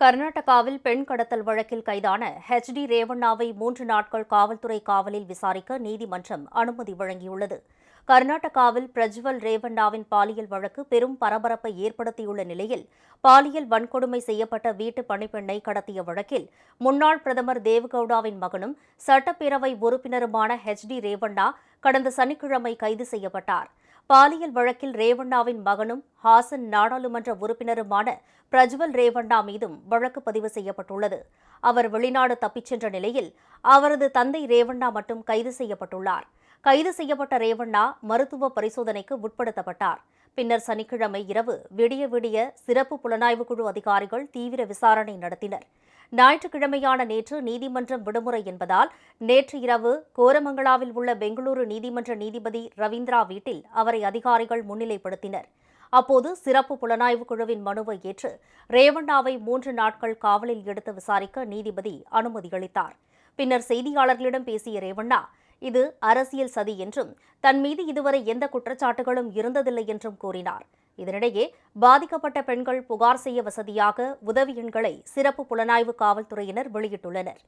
கர்நாடகாவில் பெண் கடத்தல் வழக்கில் கைதான டி ரேவண்ணாவை 3 நாட்கள் காவல்துறை காவலில் விசாரிக்க நீதிமன்றம் அனுமதி வழங்கியுள்ளது. கர்நாடகாவில் பிரஜ்வல் ரேவண்ணாவின் பாலியல் வழக்கு பெரும் பரபரப்பை ஏற்படுத்தியுள்ள நிலையில், பாலியல் வன்கொடுமை செய்யப்பட்ட வீட்டு பணிப்பெண்ணை கடத்திய வழக்கில் முன்னாள் பிரதமர் தேவகவுடாவின் மகனும் சட்டப்பேரவை உறுப்பினருமான டி ரேவண்ணா கடந்த சனிக்கிழமை கைது செய்யப்பட்டார். பாலியல் வழக்கில் ரேவண்ணாவின் மகனும் ஹாசன் நாடாளுமன்ற உறுப்பினருமான பிரஜ்வல் ரேவண்ணா மீதும் வழக்கு பதிவு செய்யப்பட்டுள்ளது. அவர் வெளிநாடு தப்பிச் சென்ற நிலையில் அவரது தந்தை ரேவண்ணா மட்டும் கைது செய்யப்பட்டுள்ளார். கைது செய்யப்பட்ட ரேவண்ணா மருத்துவ பரிசோதனைக்கு உட்படுத்தப்பட்டார். பின்னர் சனிக்கிழமை இரவு விடிய விடிய சிறப்பு புலனாய்வு குழு அதிகாரிகள் தீவிர விசாரணை நடத்தினர். ஞாயிற்றுக்கிழமையான நேற்று நீதிமன்றம் விடுமுறை என்பதால் நேற்று இரவு கோரமங்கலாவில் உள்ள பெங்களூரு நீதிமன்ற நீதிபதி ரவீந்திரா வீட்டில் அவரை அதிகாரிகள் முன்னிலைப்படுத்தினர். அப்போது சிறப்பு புலனாய்வு குழுவின் மனுவை ஏற்று ரேவண்ணாவை 3 நாட்கள் காவலில் எடுத்து விசாரிக்க நீதிபதி அனுமதி அளித்தார். பின்னர் செய்தியாளர்களிடம் பேசிய ரேவண்ணா, இது அரசியல் சதி என்றும் தன் மீது இதுவரை எந்த குற்றச்சாட்டுகளும் இருந்ததில்லை என்றும் கூறினார். இதனிடையே பாதிக்கப்பட்ட பெண்கள் புகார் செய்ய வசதியாக உதவி எண்களை சிறப்பு புலனாய்வு காவல்துறையினர் வெளியிட்டுள்ளனர்.